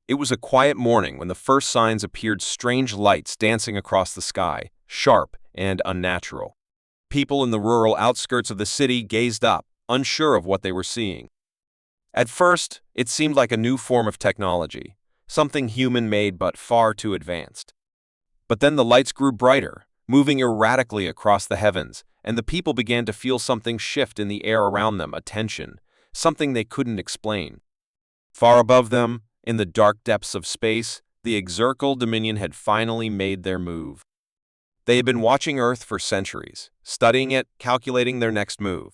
It was a quiet morning when the first signs appeared: strange lights dancing across the sky, sharp and unnatural. People in the rural outskirts of the city gazed up, unsure of what they were seeing. At first, it seemed like a new form of technology, something human-made but far too advanced. But then the lights grew brighter, moving erratically across the heavens, and the people began to feel something shift in the air around them, a tension, something they couldn't explain. Far above them, in the dark depths of space, the Xir'Kal Dominion had finally made their move. They had been watching Earth for centuries, studying it, calculating their next move.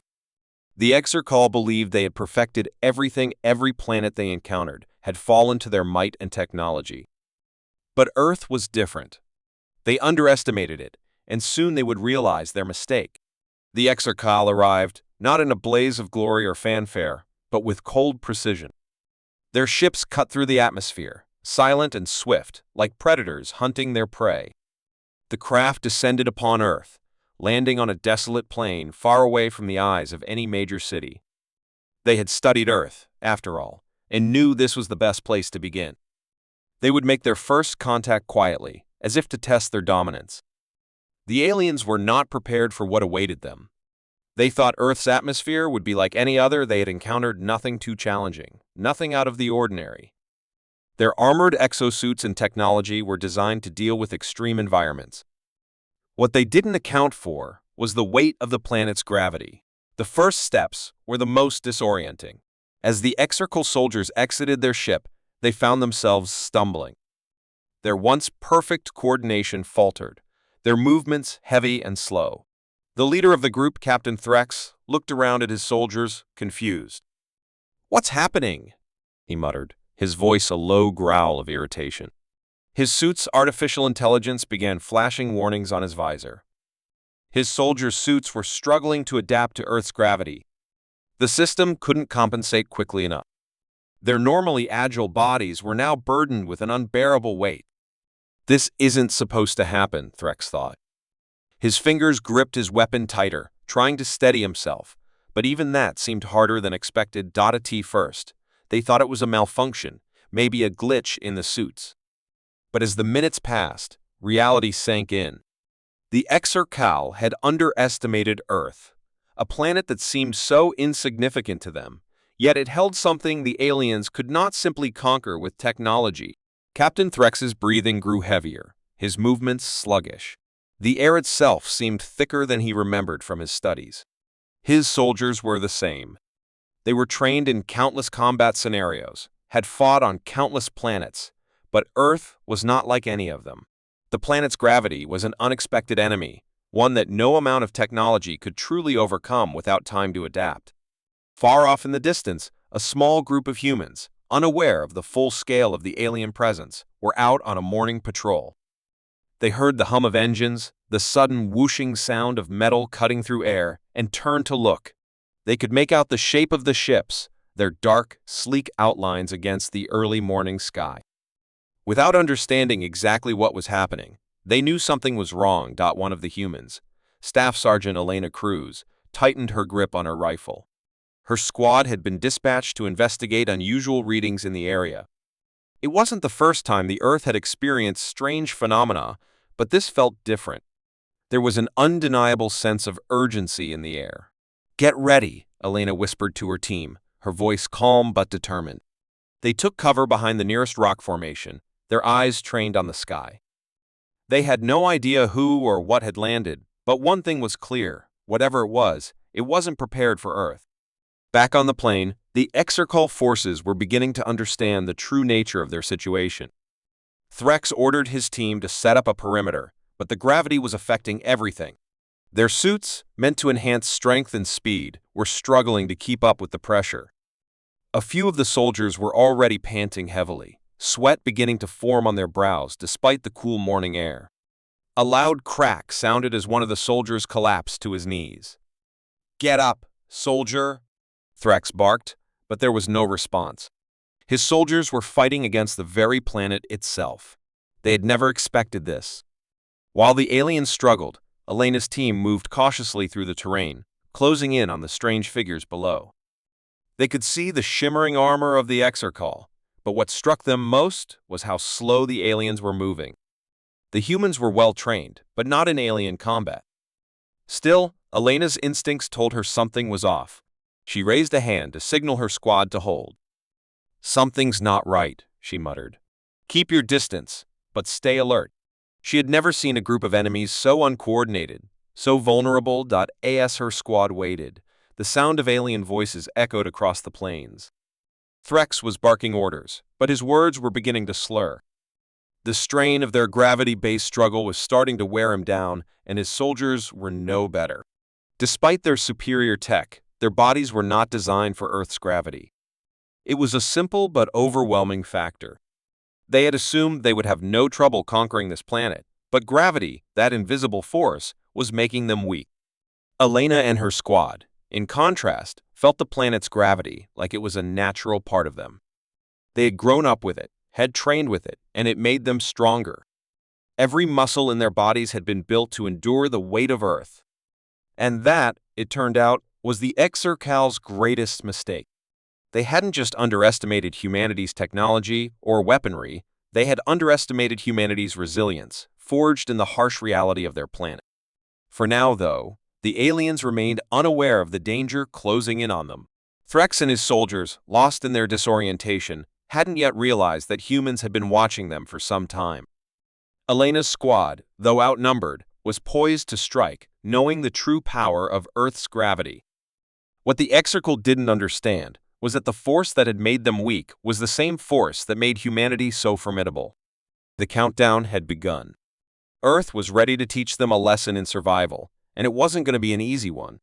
The Xir'Kal believed they had perfected everything. Every planet they encountered had fallen to their might and technology. But Earth was different. They underestimated it, and soon they would realize their mistake. The Xir'Kal arrived, not in a blaze of glory or fanfare, but with cold precision. Their ships cut through the atmosphere, silent and swift, like predators hunting their prey. The craft descended upon Earth, landing on a desolate plain far away from the eyes of any major city. They had studied Earth, after all, and knew this was the best place to begin. They would make their first contact quietly, as if to test their dominance. The aliens were not prepared for what awaited them. They thought Earth's atmosphere would be like any other they had encountered, nothing too challenging, nothing out of the ordinary. Their armored exosuits and technology were designed to deal with extreme environments. What they didn't account for was the weight of the planet's gravity. The first steps were the most disorienting. As the Xir'Kal soldiers exited their ship, they found themselves stumbling. Their once perfect coordination faltered, their movements heavy and slow. The leader of the group, Captain Xir'Kal, looked around at his soldiers, confused. "What's happening?" he muttered, his voice a low growl of irritation. His suit's artificial intelligence began flashing warnings on his visor. His soldiers' suits were struggling to adapt to Earth's gravity. The system couldn't compensate quickly enough. Their normally agile bodies were now burdened with an unbearable weight. This isn't supposed to happen, Xir'Kal thought. His fingers gripped his weapon tighter, trying to steady himself, but even that seemed harder than expected. At first, they thought it was a malfunction, maybe a glitch in the suits. But as the minutes passed, reality sank in. The Xir'Kal had underestimated Earth, a planet that seemed so insignificant to them, yet it held something the aliens could not simply conquer with technology. Captain Xir'Kal's breathing grew heavier, his movements sluggish. The air itself seemed thicker than he remembered from his studies. His soldiers were the same. They were trained in countless combat scenarios, had fought on countless planets, but Earth was not like any of them. The planet's gravity was an unexpected enemy, one that no amount of technology could truly overcome without time to adapt. Far off in the distance, a small group of humans, unaware of the full scale of the alien presence, were out on a morning patrol. They heard the hum of engines, the sudden whooshing sound of metal cutting through air, and turned to look. They could make out the shape of the ships, their dark, sleek outlines against the early morning sky. Without understanding exactly what was happening, they knew something was wrong. One of the humans, Staff Sergeant Elena Cruz, tightened her grip on her rifle. Her squad had been dispatched to investigate unusual readings in the area. It wasn't the first time the Earth had experienced strange phenomena, but this felt different. There was an undeniable sense of urgency in the air. "Get ready," Elena whispered to her team, her voice calm but determined. They took cover behind the nearest rock formation, their eyes trained on the sky. They had no idea who or what had landed, but one thing was clear: whatever it wasn't prepared for Earth. Back on the plane, the Xir'Kal forces were beginning to understand the true nature of their situation. Xir'Kal ordered his team to set up a perimeter, but the gravity was affecting everything. Their suits, meant to enhance strength and speed, were struggling to keep up with the pressure. A few of the soldiers were already panting heavily, sweat beginning to form on their brows despite the cool morning air. A loud crack sounded as one of the soldiers collapsed to his knees. "Get up, soldier!" Xir'Kal barked, but there was no response. His soldiers were fighting against the very planet itself. They had never expected this. While the aliens struggled, Elena's team moved cautiously through the terrain, closing in on the strange figures below. They could see the shimmering armor of the Xir'Kal, But what struck them most was how slow the aliens were moving. The humans were well trained, but not in alien combat. Still, Elena's instincts told her something was off. She raised a hand to signal her squad to hold. "Something's not right," she muttered. "Keep your distance, but stay alert." She had never seen a group of enemies so uncoordinated, so vulnerable. As her squad waited, the sound of alien voices echoed across the plains. Threx was barking orders, but his words were beginning to slur. The strain of their gravity-based struggle was starting to wear him down, and his soldiers were no better. Despite their superior tech, their bodies were not designed for Earth's gravity. It was a simple but overwhelming factor. They had assumed they would have no trouble conquering this planet, but gravity, that invisible force, was making them weak. Elena and her squad, in contrast, felt the planet's gravity like it was a natural part of them. They had grown up with it, had trained with it, and it made them stronger. Every muscle in their bodies had been built to endure the weight of Earth. And that, it turned out, was the Xir'Kal's greatest mistake. They hadn't just underestimated humanity's technology or weaponry, they had underestimated humanity's resilience, forged in the harsh reality of their planet. For now, though, the aliens remained unaware of the danger closing in on them. Threx and his soldiers, lost in their disorientation, hadn't yet realized that humans had been watching them for some time. Elena's squad, though outnumbered, was poised to strike, knowing the true power of Earth's gravity. What the Xir'Kal didn't understand was that the force that had made them weak was the same force that made humanity so formidable. The countdown had begun. Earth was ready to teach them a lesson in survival, and it wasn't going to be an easy one.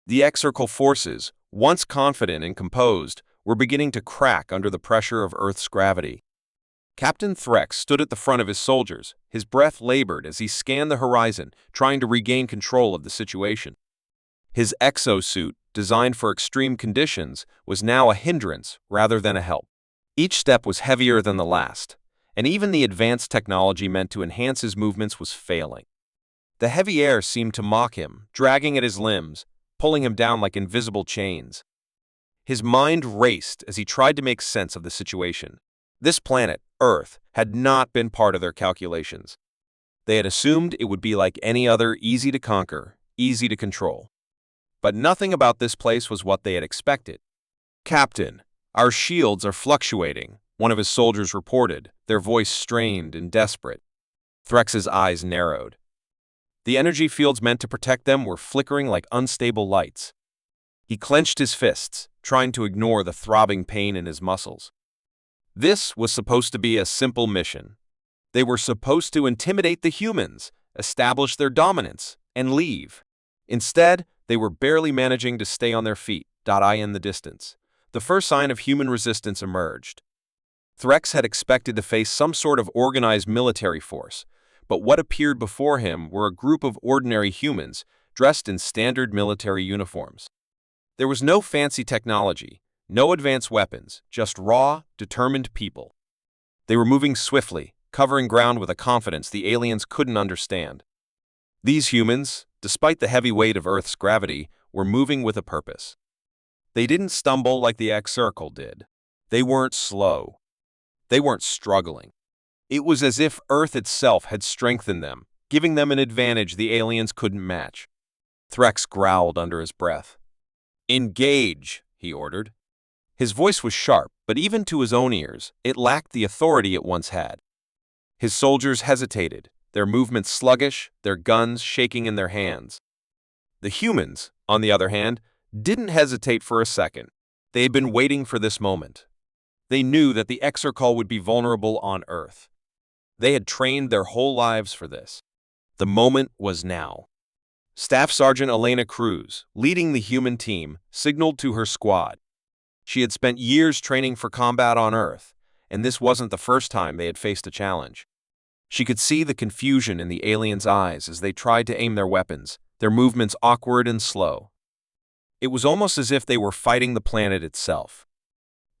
The Xir'Kal forces, once confident and composed, were beginning to crack under the pressure of Earth's gravity. Captain Threx stood at the front of his soldiers, his breath labored as he scanned the horizon, trying to regain control of the situation. His exosuit, designed for extreme conditions, was now a hindrance rather than a help. Each step was heavier than the last, and even the advanced technology meant to enhance his movements was failing. The heavy air seemed to mock him, dragging at his limbs, pulling him down like invisible chains. His mind raced as he tried to make sense of the situation. This planet, Earth, had not been part of their calculations. They had assumed it would be like any other, easy to conquer, easy to control. But nothing about this place was what they had expected. "Captain, our shields are fluctuating," one of his soldiers reported, their voice strained and desperate. Threx's eyes narrowed. The energy fields meant to protect them were flickering like unstable lights. He clenched his fists, trying to ignore the throbbing pain in his muscles. This was supposed to be a simple mission. They were supposed to intimidate the humans, establish their dominance, and leave. Instead, they were barely managing to stay on their feet. In the distance, the first sign of human resistance emerged. Threx had expected to face some sort of organized military force, but what appeared before him were a group of ordinary humans dressed in standard military uniforms. There was no fancy technology, no advanced weapons, just raw, determined people. They were moving swiftly, covering ground with a confidence the aliens couldn't understand. These humans, despite the heavy weight of Earth's gravity, were moving with a purpose. They didn't stumble like the Xir'Kal did. They weren't slow. They weren't struggling. It was as if Earth itself had strengthened them, giving them an advantage the aliens couldn't match. Threx growled under his breath. "Engage," he ordered. His voice was sharp, but even to his own ears, it lacked the authority it once had. His soldiers hesitated, their movements sluggish, their guns shaking in their hands. The humans, on the other hand, didn't hesitate for a second. They had been waiting for this moment. They knew that the Xir'Kal would be vulnerable on Earth. They had trained their whole lives for this. The moment was now. Staff Sergeant Elena Cruz, leading the human team, signaled to her squad. She had spent years training for combat on Earth, and this wasn't the first time they had faced a challenge. She could see the confusion in the aliens' eyes as they tried to aim their weapons, their movements awkward and slow. It was almost as if they were fighting the planet itself.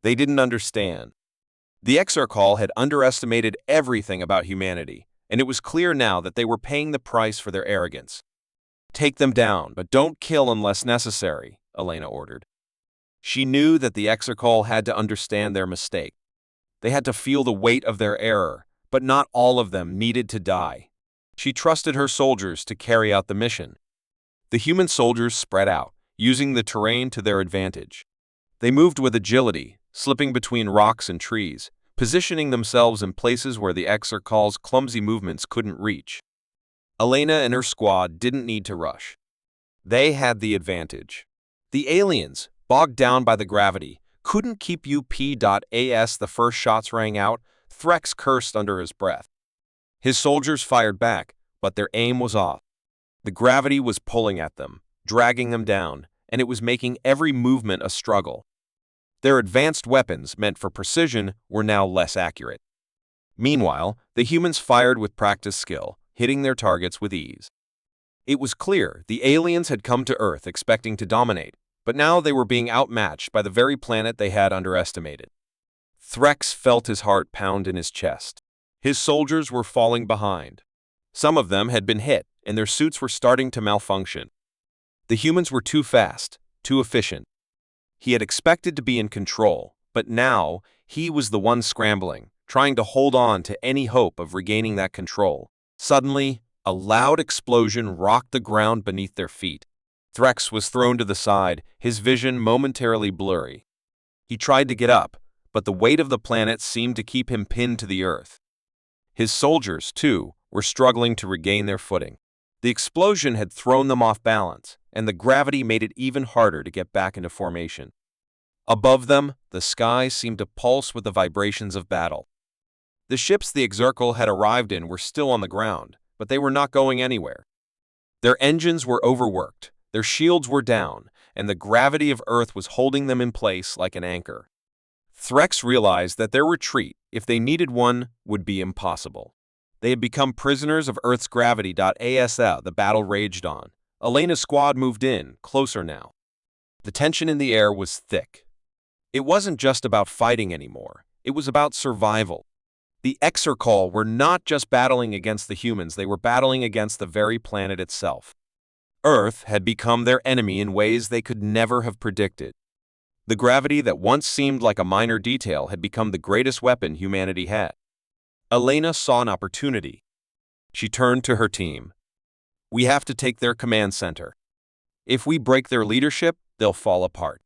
They didn't understand. The Xir'Kal had underestimated everything about humanity, and it was clear now that they were paying the price for their arrogance. "Take them down, but don't kill unless necessary," Elena ordered. She knew that the Xir'Kal had to understand their mistake. They had to feel the weight of their error, but not all of them needed to die. She trusted her soldiers to carry out the mission. The human soldiers spread out, using the terrain to their advantage. They moved with agility, slipping between rocks and trees, positioning themselves in places where the Xir'Kal's clumsy movements couldn't reach. Elena and her squad didn't need to rush. They had the advantage. The aliens, bogged down by the gravity, couldn't keep up. The first shots rang out. Xir'Kal cursed under his breath. His soldiers fired back, but their aim was off. The gravity was pulling at them, dragging them down, and it was making every movement a struggle. Their advanced weapons, meant for precision, were now less accurate. Meanwhile, the humans fired with practiced skill, hitting their targets with ease. It was clear the aliens had come to Earth expecting to dominate, but now they were being outmatched by the very planet they had underestimated. Xir'Kal felt his heart pound in his chest. His soldiers were falling behind. Some of them had been hit, and their suits were starting to malfunction. The humans were too fast, too efficient. He had expected to be in control, but now he was the one scrambling, trying to hold on to any hope of regaining that control. Suddenly, a loud explosion rocked the ground beneath their feet. Xir'Kal was thrown to the side, his vision momentarily blurry. He tried to get up, but the weight of the planet seemed to keep him pinned to the earth. His soldiers, too, were struggling to regain their footing. The explosion had thrown them off balance, and the gravity made it even harder to get back into formation. Above them, the sky seemed to pulse with the vibrations of battle. The ships the Xir'Kal had arrived in were still on the ground, but they were not going anywhere. Their engines were overworked, their shields were down, and the gravity of Earth was holding them in place like an anchor. Xir'Kal realized that their retreat, if they needed one, would be impossible. They had become prisoners of Earth's gravity. The battle raged on. Elena's squad moved in, closer now. The tension in the air was thick. It wasn't just about fighting anymore. It was about survival. The Xir'Kal were not just battling against the humans, they were battling against the very planet itself. Earth had become their enemy in ways they could never have predicted. The gravity that once seemed like a minor detail had become the greatest weapon humanity had. Elena saw an opportunity. She turned to her team. "We have to take their command center. If we break their leadership, they'll fall apart."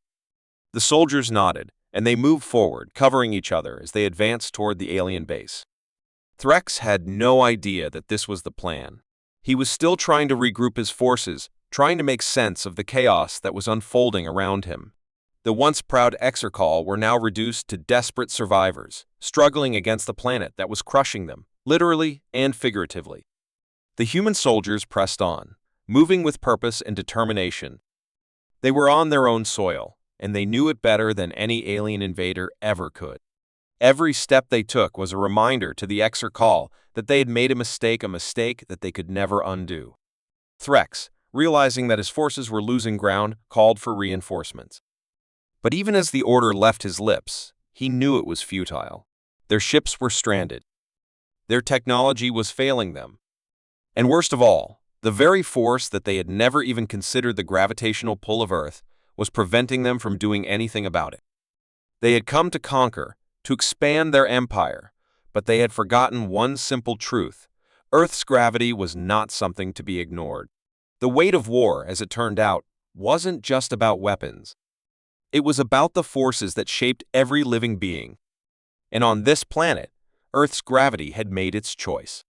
The soldiers nodded, and they moved forward, covering each other as they advanced toward the alien base. Xir'Kal had no idea that this was the plan. He was still trying to regroup his forces, trying to make sense of the chaos that was unfolding around him. The once proud Xir'Kal were now reduced to desperate survivors, struggling against the planet that was crushing them, literally and figuratively. The human soldiers pressed on, moving with purpose and determination. They were on their own soil, and they knew it better than any alien invader ever could. Every step they took was a reminder to the Xir'Kal that they had made a mistake that they could never undo. Xir'Kal, realizing that his forces were losing ground, called for reinforcements. But even as the order left his lips, he knew it was futile. Their ships were stranded. Their technology was failing them. And worst of all, the very force that they had never even considered, the gravitational pull of Earth, was preventing them from doing anything about it. They had come to conquer, to expand their empire, but they had forgotten one simple truth: Earth's gravity was not something to be ignored. The weight of war, as it turned out, wasn't just about weapons. It was about the forces that shaped every living being. And on this planet, Earth's gravity had made its choice.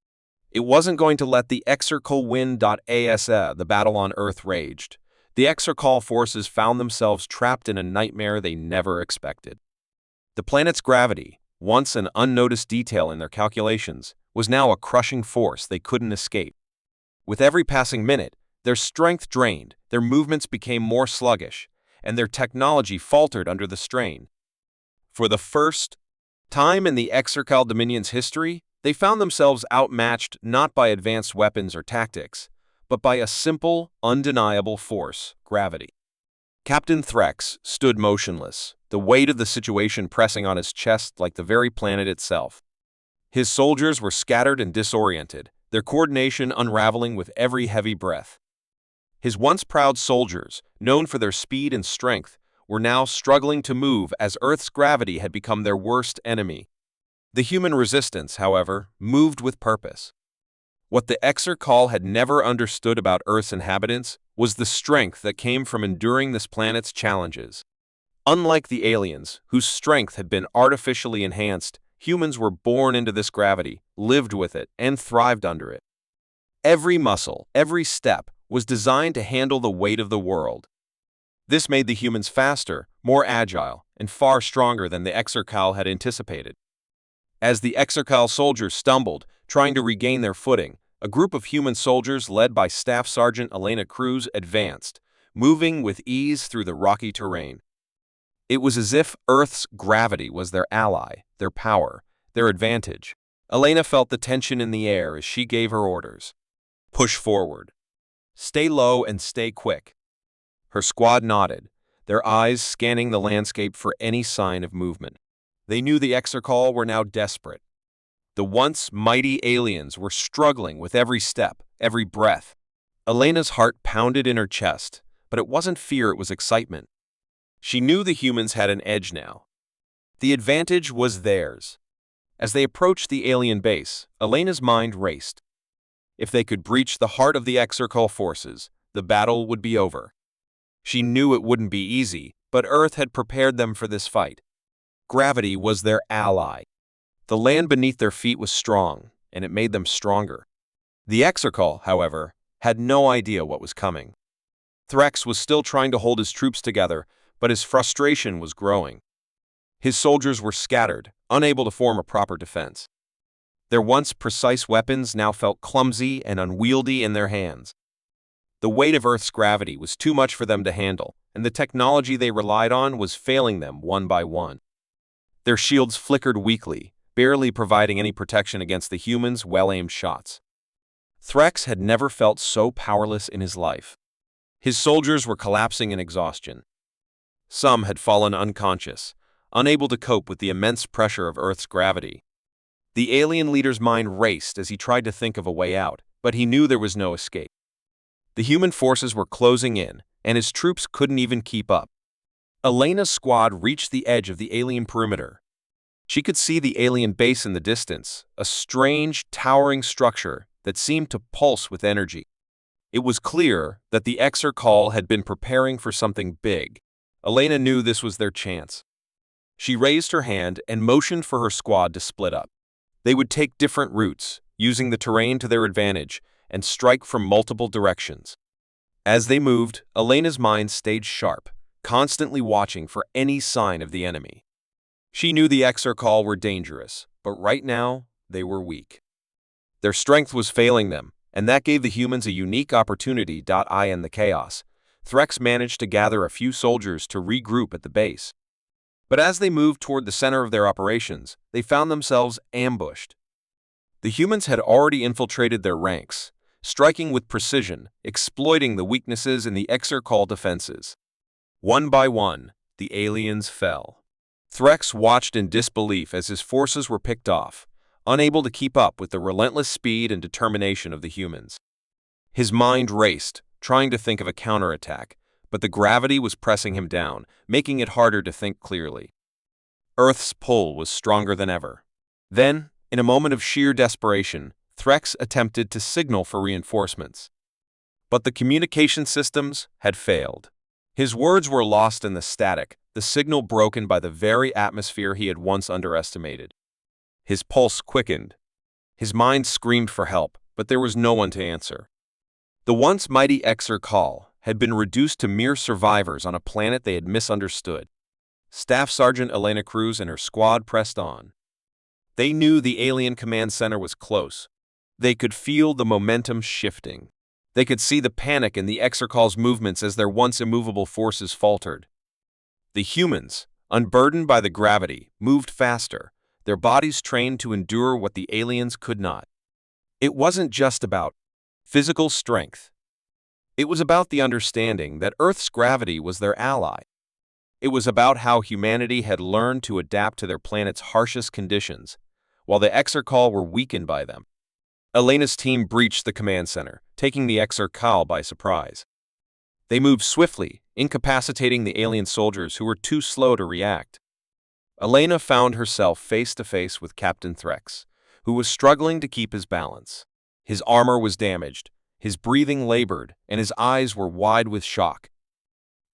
It wasn't going to let the Xir'Kal win. The battle on Earth raged. The Xir'Kal forces found themselves trapped in a nightmare they never expected. The planet's gravity, once an unnoticed detail in their calculations, was now a crushing force they couldn't escape. With every passing minute, their strength drained, their movements became more sluggish, and their technology faltered under the strain. For the first time in the Xir'Kal Dominion's history, they found themselves outmatched not by advanced weapons or tactics, but by a simple, undeniable force: gravity. Captain Xir'Kal stood motionless, the weight of the situation pressing on his chest like the very planet itself. His soldiers were scattered and disoriented, their coordination unraveling with every heavy breath. His once proud soldiers, known for their speed and strength, were now struggling to move as Earth's gravity had become their worst enemy. The human resistance, however, moved with purpose. What the Xir'Kal had never understood about Earth's inhabitants was the strength that came from enduring this planet's challenges. Unlike the aliens, whose strength had been artificially enhanced, humans were born into this gravity, lived with it, and thrived under it. Every muscle, every step, was designed to handle the weight of the world. This made the humans faster, more agile, and far stronger than the Xir'Kal had anticipated. As the Xir'Kal soldiers stumbled, trying to regain their footing, a group of human soldiers led by Staff Sergeant Elena Cruz advanced, moving with ease through the rocky terrain. It was as if Earth's gravity was their ally, their power, their advantage. Elena felt the tension in the air as she gave her orders. Push forward. Stay low and stay quick. Her squad nodded, their eyes scanning the landscape for any sign of movement. They knew the Xir'Kal were now desperate. The once mighty aliens were struggling with every step, every breath. Elena's heart pounded in her chest, but it wasn't fear, it was excitement. She knew the humans had an edge now. The advantage was theirs. As they approached the alien base, Elena's mind raced. If they could breach the heart of the Xir'Kal forces, the battle would be over. She knew it wouldn't be easy, but Earth had prepared them for this fight. Gravity was their ally. The land beneath their feet was strong, and it made them stronger. The Xir'Kal, however, had no idea what was coming. Threx was still trying to hold his troops together, but his frustration was growing. His soldiers were scattered, unable to form a proper defense. Their once precise weapons now felt clumsy and unwieldy in their hands. The weight of Earth's gravity was too much for them to handle, and the technology they relied on was failing them one by one. Their shields flickered weakly, barely providing any protection against the humans' well-aimed shots. Threx had never felt so powerless in his life. His soldiers were collapsing in exhaustion. Some had fallen unconscious, unable to cope with the immense pressure of Earth's gravity. The alien leader's mind raced as he tried to think of a way out, but he knew there was no escape. The human forces were closing in, and his troops couldn't even keep up. Elena's squad reached the edge of the alien perimeter. She could see the alien base in the distance, a strange, towering structure that seemed to pulse with energy. It was clear that the Xir'Kal had been preparing for something big. Elena knew this was their chance. She raised her hand and motioned for her squad to split up. They would take different routes, using the terrain to their advantage, and strike from multiple directions. As they moved, Elena's mind stayed sharp, constantly watching for any sign of the enemy. She knew the Xir'Kal were dangerous, but right now, they were weak. Their strength was failing them, and that gave the humans a unique opportunity. In the chaos, Threx managed to gather a few soldiers to regroup at the base. But as they moved toward the center of their operations, they found themselves ambushed. The humans had already infiltrated their ranks, striking with precision, exploiting the weaknesses in the Xir'Kal defenses. One by one, the aliens fell. Threx watched in disbelief as his forces were picked off, unable to keep up with the relentless speed and determination of the humans. His mind raced, trying to think of a counterattack, but the gravity was pressing him down, making it harder to think clearly. Earth's pull was stronger than ever. Then, in a moment of sheer desperation, Threx attempted to signal for reinforcements. But the communication systems had failed. His words were lost in the static, the signal broken by the very atmosphere he had once underestimated. His pulse quickened. His mind screamed for help, but there was no one to answer. The once mighty Xir'Kal had been reduced to mere survivors on a planet they had misunderstood. Staff Sergeant Elena Cruz and her squad pressed on. They knew the alien command center was close. They could feel the momentum shifting. They could see the panic in the Xir'Kal's movements as their once immovable forces faltered. The humans, unburdened by the gravity, moved faster, their bodies trained to endure what the aliens could not. It wasn't just about physical strength. It was about the understanding that Earth's gravity was their ally. It was about how humanity had learned to adapt to their planet's harshest conditions, while the Xir'Kal were weakened by them. Elena's team breached the command center, taking the Xir'Kal by surprise. They moved swiftly, incapacitating the alien soldiers who were too slow to react. Elena found herself face to face with Captain Threx, who was struggling to keep his balance. His armor was damaged, his breathing labored, and his eyes were wide with shock.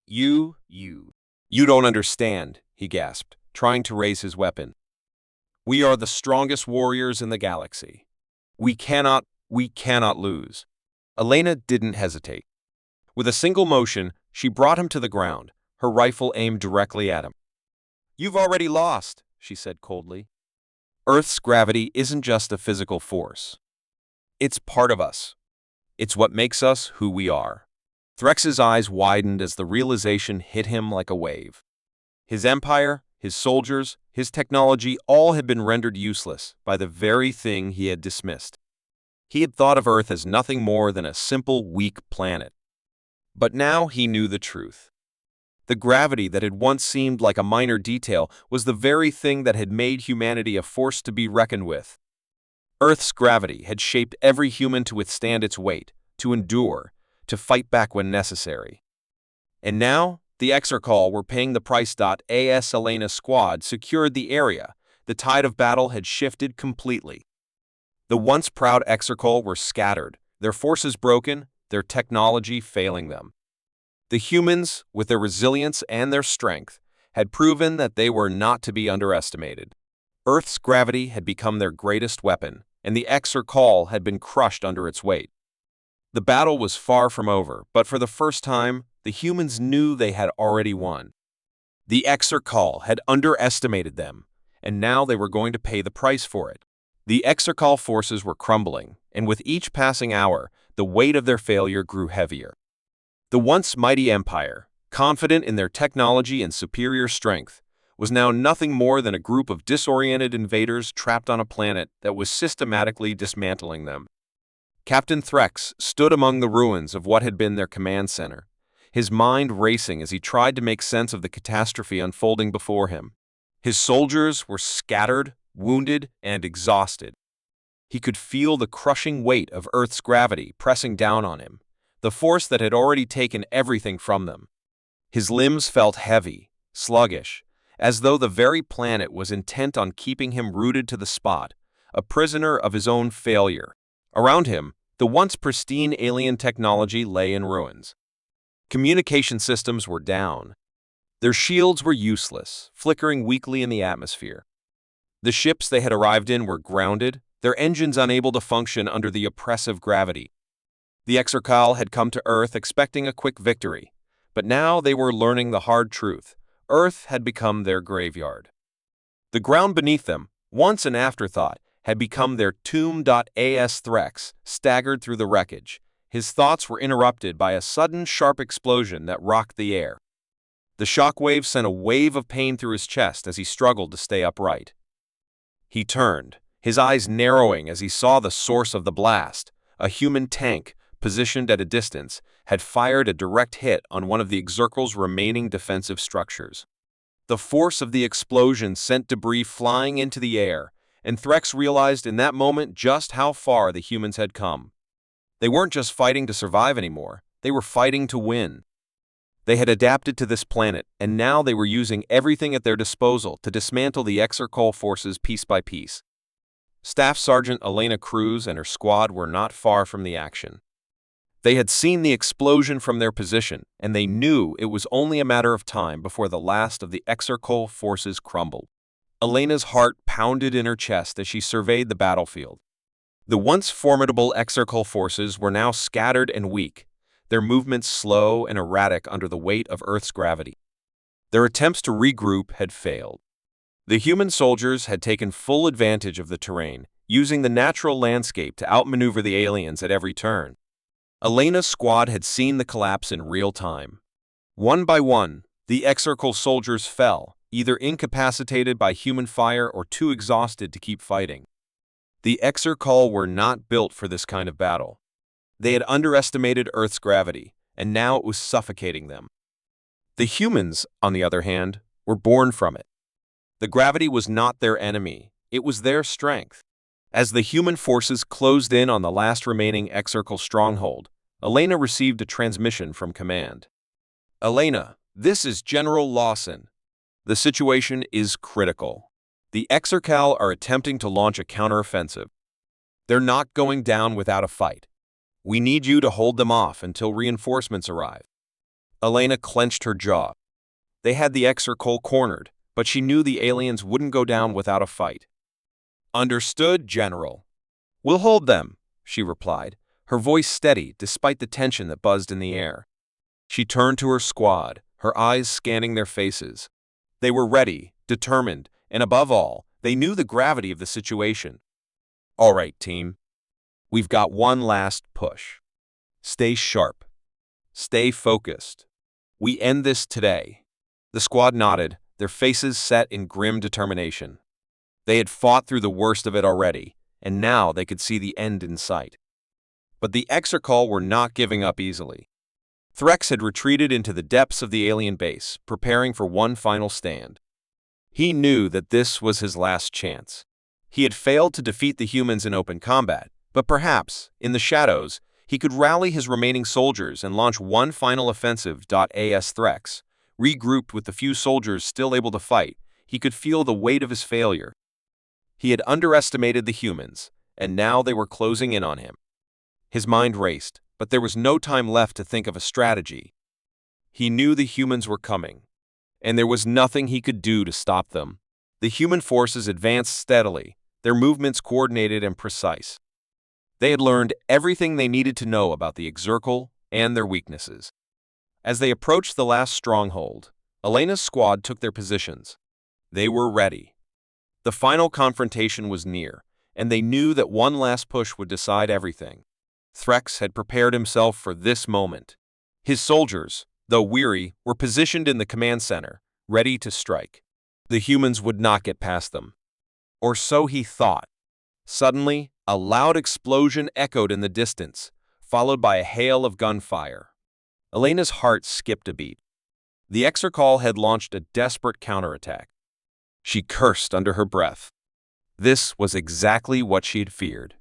You don't understand," he gasped, trying to raise his weapon. "We are the strongest warriors in the galaxy. We cannot lose." Elena didn't hesitate. With a single motion, she brought him to the ground, her rifle aimed directly at him. "You've already lost," she said coldly. "Earth's gravity isn't just a physical force. It's part of us. It's what makes us who we are." Threx's eyes widened as the realization hit him like a wave. His empire, his soldiers, his technology all had been rendered useless by the very thing he had dismissed. He had thought of Earth as nothing more than a simple, weak planet. But now he knew the truth. The gravity that had once seemed like a minor detail was the very thing that had made humanity a force to be reckoned with. Earth's gravity had shaped every human to withstand its weight, to endure, to fight back when necessary. And now, the Xir'Kal were paying the price. As Elena's squad secured the area, the tide of battle had shifted completely. The once proud Xir'Kal were scattered, their forces broken, their technology failing them. The humans, with their resilience and their strength, had proven that they were not to be underestimated. Earth's gravity had become their greatest weapon, and the Xir'Kal had been crushed under its weight. The battle was far from over, but for the first time, the humans knew they had already won. The Xir'Kal had underestimated them, and now they were going to pay the price for it. The Xir'Kal forces were crumbling, and with each passing hour, the weight of their failure grew heavier. The once mighty empire, confident in their technology and superior strength, was now nothing more than a group of disoriented invaders trapped on a planet that was systematically dismantling them. Captain Threx stood among the ruins of what had been their command center, his mind racing as he tried to make sense of the catastrophe unfolding before him. His soldiers were scattered, wounded, and exhausted. He could feel the crushing weight of Earth's gravity pressing down on him, the force that had already taken everything from them. His limbs felt heavy, sluggish, as though the very planet was intent on keeping him rooted to the spot, a prisoner of his own failure. Around him, the once pristine alien technology lay in ruins. Communication systems were down. Their shields were useless, flickering weakly in the atmosphere. The ships they had arrived in were grounded, their engines unable to function under the oppressive gravity. The Xir'Kal had come to Earth expecting a quick victory, but now they were learning the hard truth. Earth had become their graveyard. The ground beneath them, once an afterthought, had become their tomb. As Threx staggered through the wreckage, his thoughts were interrupted by a sudden sharp explosion that rocked the air. The shockwave sent a wave of pain through his chest as he struggled to stay upright. He turned, his eyes narrowing as he saw the source of the blast. A human tank, positioned at a distance, had fired a direct hit on one of the Xir'Kal's remaining defensive structures. The force of the explosion sent debris flying into the air, and Threx realized in that moment just how far the humans had come. They weren't just fighting to survive anymore, they were fighting to win. They had adapted to this planet, and now they were using everything at their disposal to dismantle the Xir'Kal forces piece by piece. Staff Sergeant Elena Cruz and her squad were not far from the action. They had seen the explosion from their position, and they knew it was only a matter of time before the last of the Xir'Kal forces crumbled. Elena's heart pounded in her chest as she surveyed the battlefield. The once formidable Xir'Kal forces were now scattered and weak, their movements slow and erratic under the weight of Earth's gravity. Their attempts to regroup had failed. The human soldiers had taken full advantage of the terrain, using the natural landscape to outmaneuver the aliens at every turn. Elena's squad had seen the collapse in real time. One by one, the Xir'Kal soldiers fell, either incapacitated by human fire or too exhausted to keep fighting. The Xir'Kal were not built for this kind of battle. They had underestimated Earth's gravity, and now it was suffocating them. The humans, on the other hand, were born from it. The gravity was not their enemy, it was their strength. As the human forces closed in on the last remaining Xir'Kal stronghold, Elena received a transmission from command. "Elena, this is General Lawson. The situation is critical. The Xir'Kal are attempting to launch a counteroffensive. They're not going down without a fight. We need you to hold them off until reinforcements arrive. Elena clenched her jaw. They had the Xir'Kal cornered, but she knew the aliens wouldn't go down without a fight. Understood, General. We'll hold them, she replied, her voice steady despite the tension that buzzed in the air. She turned to her squad, her eyes scanning their faces. They were ready, determined, and above all, they knew the gravity of the situation. All right, team. We've got one last push. Stay sharp. Stay focused. We end this today. The squad nodded, their faces set in grim determination. They had fought through the worst of it already, and now they could see the end in sight. But the Xir'Kal were not giving up easily. Threx had retreated into the depths of the alien base, preparing for one final stand. He knew that this was his last chance. He had failed to defeat the humans in open combat, but perhaps, in the shadows, he could rally his remaining soldiers and launch one final offensive. As Threx, regrouped with the few soldiers still able to fight, he could feel the weight of his failure. He had underestimated the humans, and now they were closing in on him. His mind raced, but there was no time left to think of a strategy. He knew the humans were coming, and there was nothing he could do to stop them. The human forces advanced steadily, their movements coordinated and precise. They had learned everything they needed to know about the Xir'Kal and their weaknesses. As they approached the last stronghold, Elena's squad took their positions. They were ready. The final confrontation was near, and they knew that one last push would decide everything. Threx had prepared himself for this moment. His soldiers, though weary, were positioned in the command center, ready to strike. The humans would not get past them. Or so he thought. Suddenly, a loud explosion echoed in the distance, followed by a hail of gunfire. Elena's heart skipped a beat. The Xir'Kal had launched a desperate counterattack. She cursed under her breath. This was exactly what she had feared.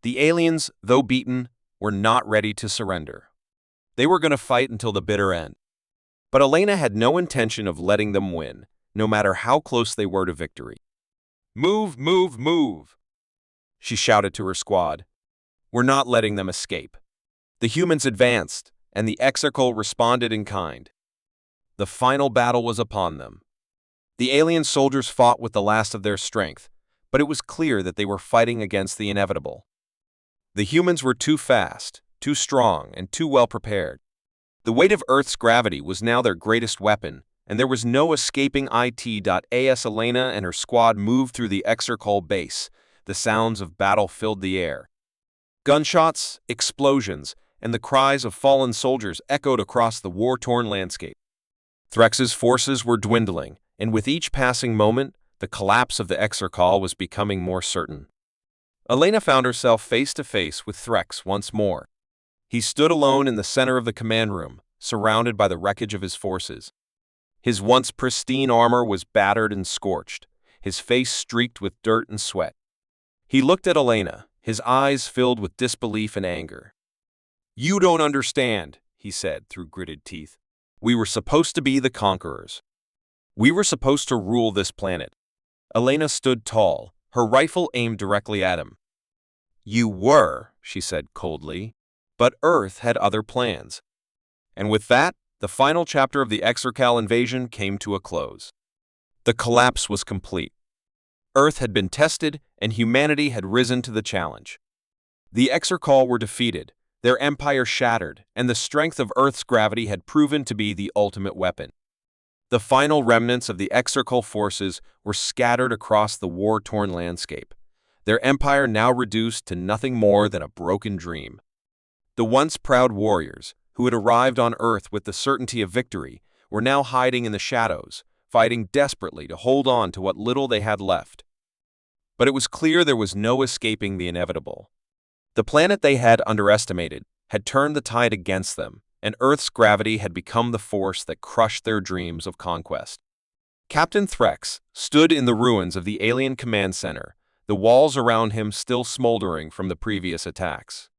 The aliens, though beaten, were not ready to surrender. They were going to fight until the bitter end. But Elena had no intention of letting them win, no matter how close they were to victory. Move, move, move, she shouted to her squad. We're not letting them escape. The humans advanced, and the Xir'Kal responded in kind. The final battle was upon them. The alien soldiers fought with the last of their strength, but it was clear that they were fighting against the inevitable. The humans were too fast, too strong, and too well prepared. The weight of Earth's gravity was now their greatest weapon, and there was no escaping it. As Elena and her squad moved through the Xir'Kal base, the sounds of battle filled the air. Gunshots, explosions, and the cries of fallen soldiers echoed across the war-torn landscape. Threx's forces were dwindling, and with each passing moment, the collapse of the Xir'Kal was becoming more certain. Elena found herself face to face with Threx once more. He stood alone in the center of the command room, surrounded by the wreckage of his forces. His once pristine armor was battered and scorched, his face streaked with dirt and sweat. He looked at Elena, his eyes filled with disbelief and anger. "You don't understand," he said through gritted teeth. "We were supposed to be the conquerors. We were supposed to rule this planet." Elena stood tall, her rifle aimed directly at him. "You were," she said coldly, "but Earth had other plans." And with that, the final chapter of the Xir'Kal invasion came to a close. The collapse was complete. Earth had been tested, and humanity had risen to the challenge. The Xir'Kal were defeated, their empire shattered, and the strength of Earth's gravity had proven to be the ultimate weapon. The final remnants of the Xir'Kal forces were scattered across the war-torn landscape, their empire now reduced to nothing more than a broken dream. The once proud warriors, who had arrived on Earth with the certainty of victory, were now hiding in the shadows, fighting desperately to hold on to what little they had left. But it was clear there was no escaping the inevitable. The planet they had underestimated had turned the tide against them, and Earth's gravity had become the force that crushed their dreams of conquest. Captain Threx stood in the ruins of the alien command center, the walls around him still smoldering from the previous attacks.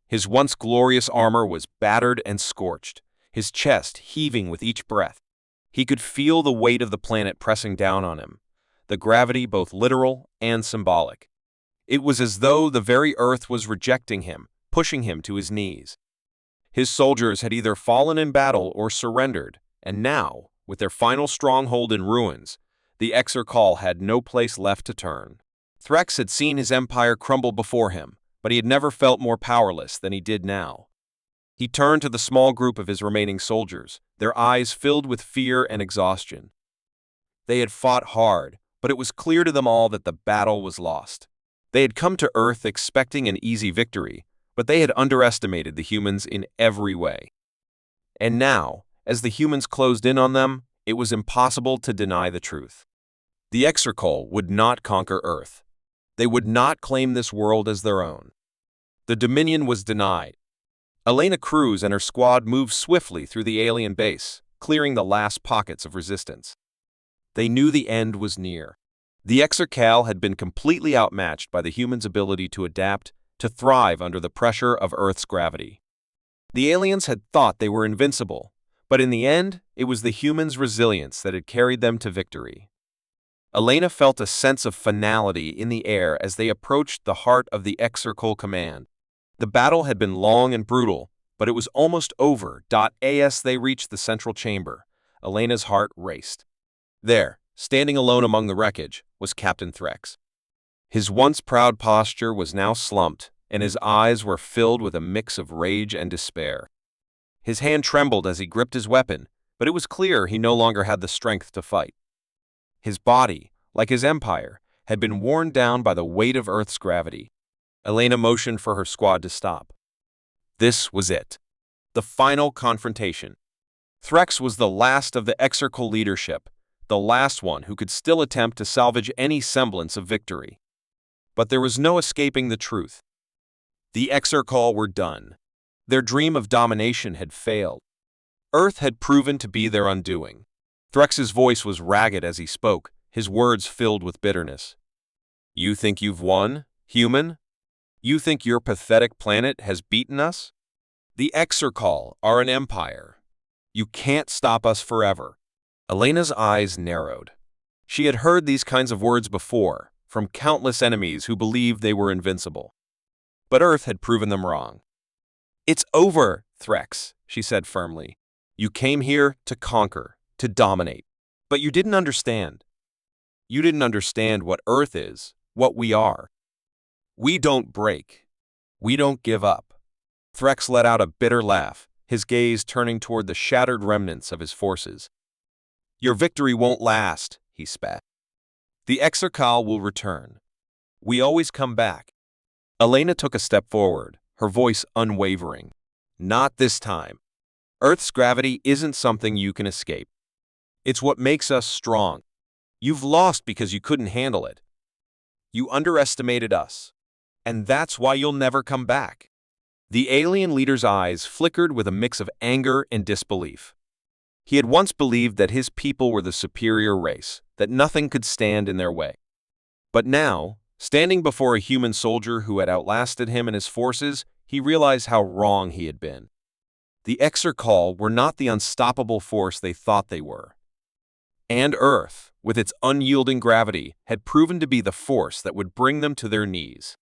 His once glorious armor was battered and scorched, his chest heaving with each breath. He could feel the weight of the planet pressing down on him, the gravity both literal and symbolic. It was as though the very earth was rejecting him, pushing him to his knees. His soldiers had either fallen in battle or surrendered, and now, with their final stronghold in ruins, the Xir'Kal had no place left to turn. Threx had seen his empire crumble before him, but he had never felt more powerless than he did now. He turned to the small group of his remaining soldiers, their eyes filled with fear and exhaustion. They had fought hard, but it was clear to them all that the battle was lost. They had come to Earth expecting an easy victory, but they had underestimated the humans in every way. And now, as the humans closed in on them, it was impossible to deny the truth. The Xir'Kal would not conquer Earth. They would not claim this world as their own. The Dominion was denied. Elena Cruz and her squad moved swiftly through the alien base, clearing the last pockets of resistance. They knew the end was near. The Xir'Kal had been completely outmatched by the humans' ability to adapt, to thrive under the pressure of Earth's gravity. The aliens had thought they were invincible, but in the end, it was the humans' resilience that had carried them to victory. Elena felt a sense of finality in the air as they approached the heart of the Xir'Kal command. The battle had been long and brutal, but it was almost over. As they reached the central chamber, Elena's heart raced. There, standing alone among the wreckage, was Captain Threx. His once proud posture was now slumped, and his eyes were filled with a mix of rage and despair. His hand trembled as he gripped his weapon, but it was clear he no longer had the strength to fight. His body, like his empire, had been worn down by the weight of Earth's gravity. Elena motioned for her squad to stop. This was it. The final confrontation. Threx was the last of the Xir'Kal leadership, the last one who could still attempt to salvage any semblance of victory. But there was no escaping the truth. The Xir'Kal were done. Their dream of domination had failed. Earth had proven to be their undoing. Threx's voice was ragged as he spoke, his words filled with bitterness. You think you've won, human? You think your pathetic planet has beaten us? The Xir'Kal are an empire. You can't stop us forever. Elena's eyes narrowed. She had heard these kinds of words before, from countless enemies who believed they were invincible. But Earth had proven them wrong. It's over, Threx, she said firmly. You came here to conquer, to dominate. But you didn't understand. You didn't understand what Earth is, what we are. We don't break. We don't give up. Threx let out a bitter laugh, his gaze turning toward the shattered remnants of his forces. Your victory won't last, he spat. The Xir'Kal will return. We always come back. Elena took a step forward, her voice unwavering. Not this time. Earth's gravity isn't something you can escape. It's what makes us strong. You've lost because you couldn't handle it. You underestimated us. And that's why you'll never come back. The alien leader's eyes flickered with a mix of anger and disbelief. He had once believed that his people were the superior race, that nothing could stand in their way. But now, standing before a human soldier who had outlasted him and his forces, he realized how wrong he had been. The Xir'Kal were not the unstoppable force they thought they were. And Earth, with its unyielding gravity, had proven to be the force that would bring them to their knees.